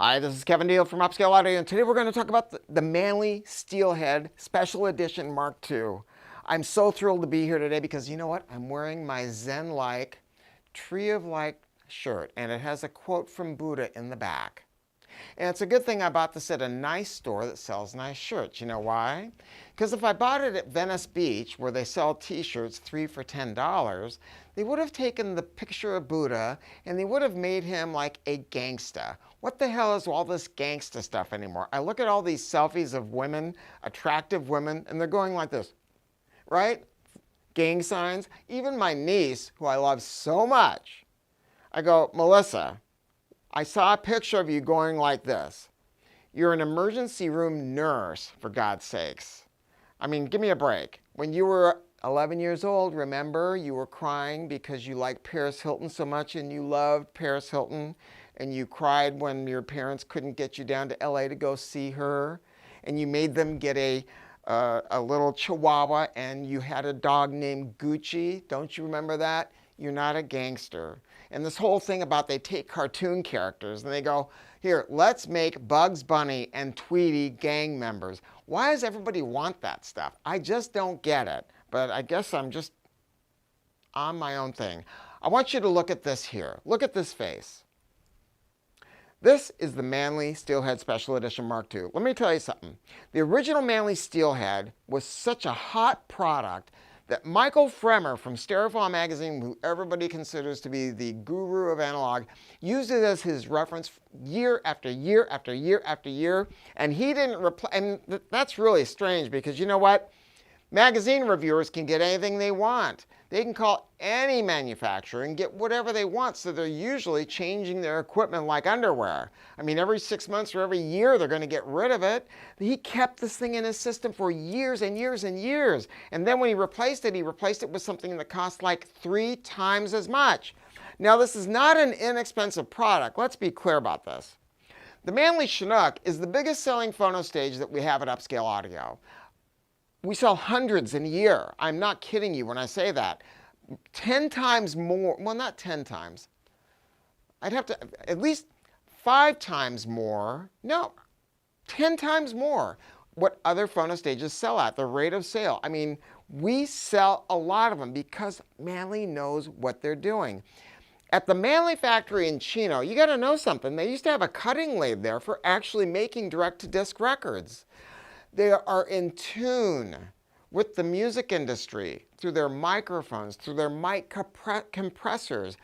Hi, this is Kevin Deal from Upscale Audio, and today we're going to talk about the Manley Steelhead Special Edition Mark II. I'm so thrilled to be here today because you know what? I'm wearing my Zen-like, Tree of Light shirt, and it has a quote from Buddha in the back. And it's a good thing I bought this at a nice store that sells nice shirts. You know why? Because if I bought it at Venice Beach, where they sell t-shirts 3 for $10, they would have taken the picture of Buddha and they would have made him like a gangsta. What the hell is all this gangsta stuff anymore? I look at all these selfies of women, attractive women, and they're going like this, right? Gang signs. Even my niece, who I love so much, I go, Melissa, I saw a picture of you going like this. You're an emergency room nurse, for God's sakes. I mean, give me a break. When you were 11 years old, remember, you were crying because you liked Paris Hilton so much and you loved Paris Hilton, and you cried when your parents couldn't get you down to LA to go see her, and you made them get a little chihuahua, and you had a dog named Gucci. Don't you remember that? You're not a gangster. And this whole thing about they take cartoon characters and they go, here, let's make Bugs Bunny and Tweety gang members. Why does everybody want that stuff? I just don't get it. But I guess I'm just on my own thing. I want you to look at this here. Look at this face. This is the Manley Steelhead Special Edition Mark II. Let me tell you something. The original Manley Steelhead was such a hot product that Michael Fremer from Stereophile magazine, who everybody considers to be the guru of analog, used it as his reference year after year after year after year, and he didn't reply. And that's really strange because you know what? Magazine reviewers can get anything they want. They can call any manufacturer and get whatever they want, so they're usually changing their equipment like underwear. I mean, every 6 months or every year they're going to get rid of it. He kept this thing in his system for years and years and years. And then when he replaced it with something that cost like 3 times as much. Now, this is not an inexpensive product. Let's be clear about this. The Manley Chinook is the biggest selling phonostage that we have at Upscale Audio. We sell hundreds in a year. I'm not kidding you when I say that. 10 times more, well, not 10 times. I'd have to, at least 5 times more, no, 10 times more what other phonostages sell at, the rate of sale. I mean, we sell a lot of them because Manley knows what they're doing. At the Manley factory in Chino, you gotta know something. They used to have a cutting lathe there for actually making direct-to-disc records. They are in tune with the music industry through their microphones, through their mic compressors.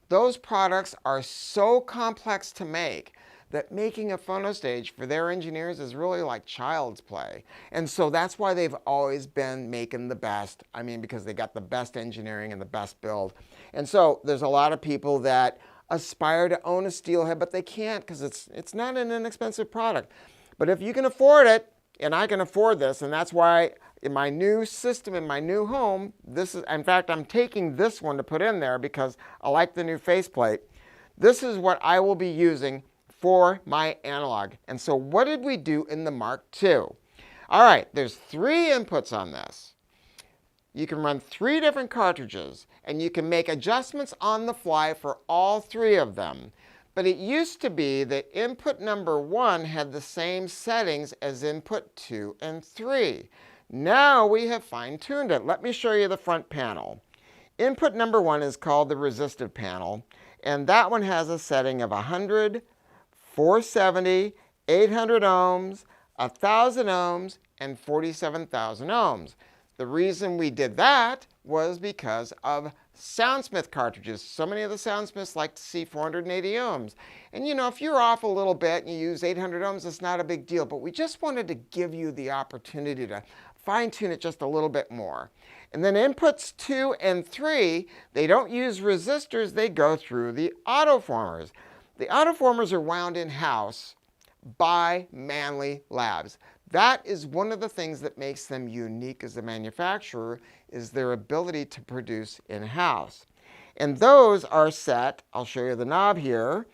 Those products are so complex to make that making a phonostage for their engineers is really like child's play. And so that's why they've always been making the best. I mean, because they got the best engineering and the best build. And so there's a lot of people that aspire to own a Steelhead, but they can't because it's not an inexpensive product. But if you can afford it, and I can afford this, and that's why in my new system, in my new home, this is, in fact, I'm taking this one to put in there because I like the new faceplate. This is what I will be using for my analog. And so what did we do in the Mark II? All right, there's 3 inputs on this. You can run 3 different cartridges, and you can make adjustments on the fly for all 3 of them. But it used to be that input number 1 had the same settings as input 2 and 3. Now we have fine-tuned it. Let me show you the front panel. Input number 1 is called the resistive panel, and that one has a setting of 100, 470, 800 ohms, 1,000 ohms, and 47,000 ohms. The reason we did that was because of Soundsmith cartridges. So many of the Soundsmiths like to see 480 ohms. And you know, if you're off a little bit and you use 800 ohms, it's not a big deal. But we just wanted to give you the opportunity to fine-tune it just a little bit more. And then inputs 2 and 3, they don't use resistors, they go through the autoformers. The autoformers are wound in-house by Manley Labs. That is one of the things that makes them unique as a manufacturer, is their ability to produce in-house. And those are set, I'll show you the knob here,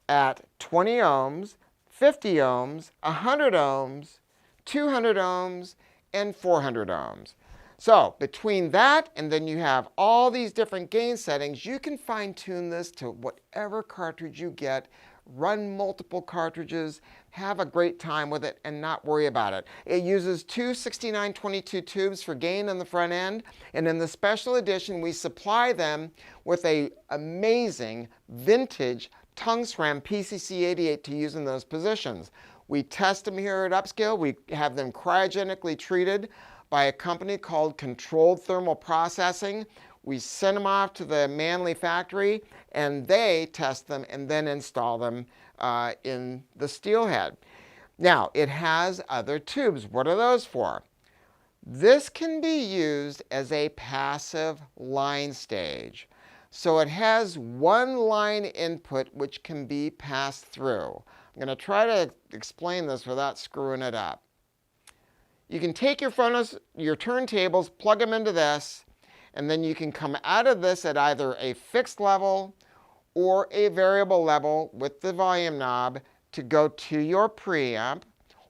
at 20 ohms, 50 ohms, 100 ohms, 200 ohms, and 400 ohms. So between that and then you have all these different gain settings, you can fine tune this to whatever cartridge you get run multiple cartridges, have a great time with it, and not worry about it. It uses two 6922 tubes for gain on the front end, and in the special edition, we supply them with an amazing vintage tungsten PCC88 to use in those positions. We test them here at Upscale. We have them cryogenically treated by a company called Controlled Thermal Processing. We send them off to the Manley factory, and they test them and then install them in the Steelhead. Now, it has other tubes. What are those for? This can be used as a passive line stage. So it has one line input which can be passed through. I'm going to try to explain this without screwing it up. You can take your turntables, plug them into this, and then you can come out of this at either a fixed level or a variable level with the volume knob to go to your preamp,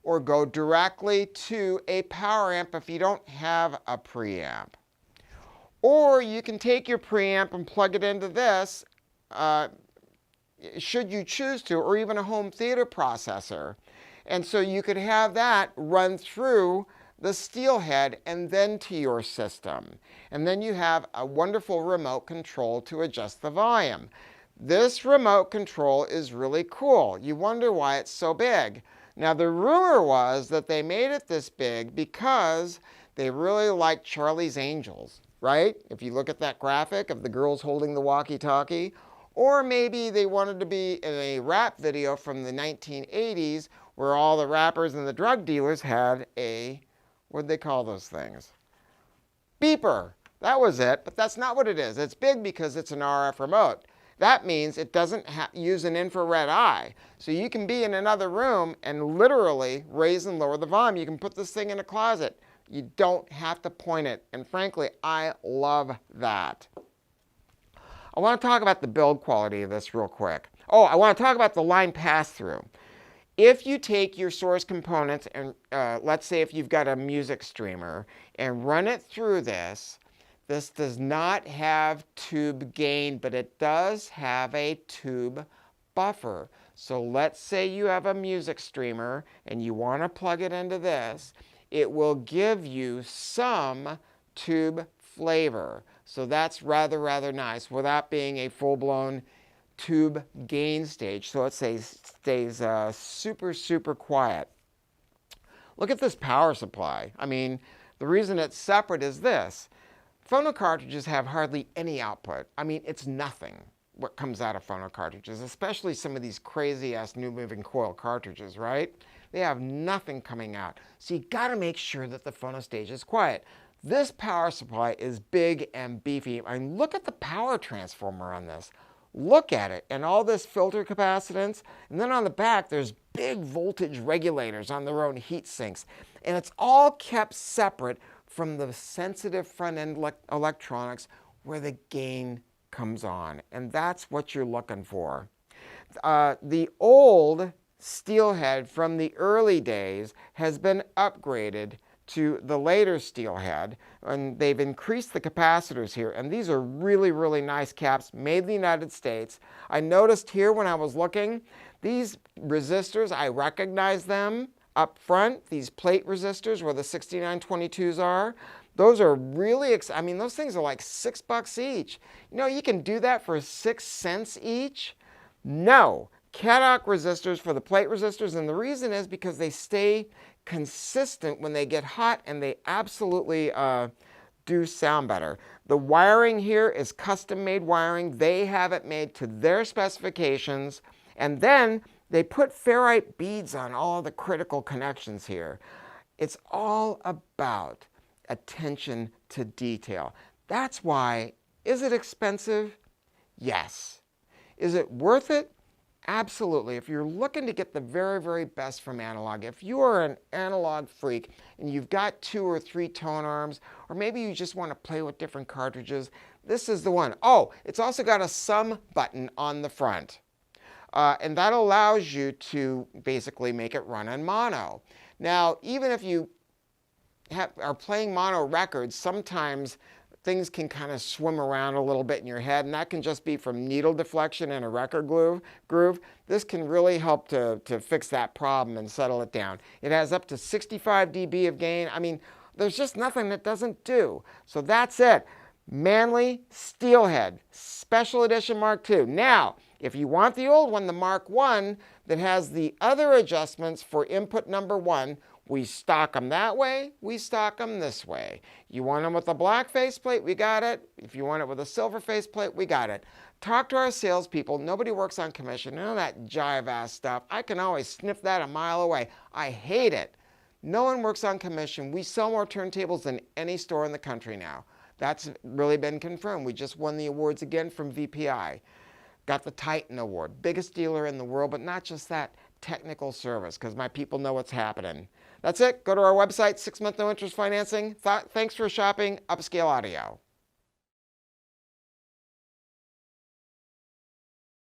or go directly to a power amp if you don't have a preamp. Or you can take your preamp and plug it into this, should you choose to, or even a home theater processor. And so you could have that run through the Steelhead and then to your system. And then you have a wonderful remote control to adjust the volume. This remote control is really cool. You wonder why it's so big. Now, the rumor was that they made it this big because they really liked Charlie's Angels, right? If you look at that graphic of the girls holding the walkie-talkie. Or maybe they wanted to be in a rap video from the 1980s where all the rappers and the drug dealers had a, what'd they call those things? Beeper. That was it, but that's not what it is. It's big because it's an RF remote. That means it doesn't use an infrared eye. So you can be in another room and literally raise and lower the volume. You can put this thing in a closet. You don't have to point it. And frankly, I love that. I want to talk about the build quality of this real quick. Oh, I want to talk about the line pass-through. If you take your source components and let's say if you've got a music streamer and run it through this, this does not have tube gain, but it does have a tube buffer. So let's say you have a music streamer and you want to plug it into this. It will give you some tube flavor. So that's rather nice without being a full-blown tube gain stage. So it stays super quiet. Look at this power supply. I mean, the reason it's separate is this. Phono cartridges have hardly any output. I mean, it's nothing what comes out of phono cartridges, especially some of these crazy-ass new moving coil cartridges, right? They have nothing coming out. So you got to make sure that the phonostage is quiet. This power supply is big and beefy. I mean, look at the power transformer on this. Look at it, and all this filter capacitance. And then on the back, there's big voltage regulators on their own heat sinks. And it's all kept separate from the sensitive front-end electronics where the gain comes on. And that's what you're looking for. The old Steelhead from the early days has been upgraded to the later Steelhead, and they've increased the capacitors here, and these are really nice caps made in the United States. I noticed here when I was looking, these resistors, I recognize them up front, these plate resistors where the 6922s are. Those are really, I mean, those things are like $6 each. You know, you can do that for 6 cents each? No. Cat-arc resistors for the plate resistors, and the reason is because they stay consistent when they get hot, and they absolutely do sound better. The wiring here is custom-made wiring. They have it made to their specifications, and then they put ferrite beads on all the critical connections here. It's all about attention to detail. That's why. Is it expensive? Yes. Is it worth it? Absolutely. If you're looking to get the very best from analog, if you are an analog freak and you've got 2 or 3 tone arms, or maybe you just want to play with different cartridges, this is the one. Oh, it's also got a sum button on the front. And that allows you to basically make it run in mono. Now, even if you are playing mono records, sometimes things can kind of swim around a little bit in your head, and that can just be from needle deflection in a record groove. This can really help to fix that problem and settle it down. It has up to 65 dB of gain. I mean, there's just nothing that doesn't do. So that's it. Manley Steelhead, Special Edition Mark II. Now, if you want the old one, the Mark I, that has the other adjustments for input number 1, we stock them that way, we stock them this way. You want them with a black faceplate, we got it. If you want it with a silver faceplate, we got it. Talk to our salespeople. Nobody works on commission. None of that jive-ass stuff. I can always sniff that a mile away. I hate it. No one works on commission. We sell more turntables than any store in the country now. That's really been confirmed. We just won the awards again from VPI. Got the Titan Award. Biggest dealer in the world, but not just that, technical service, because my people know what's happening. That's it. Go to our website, 6-month no interest financing. Thanks for shopping Upscale Audio.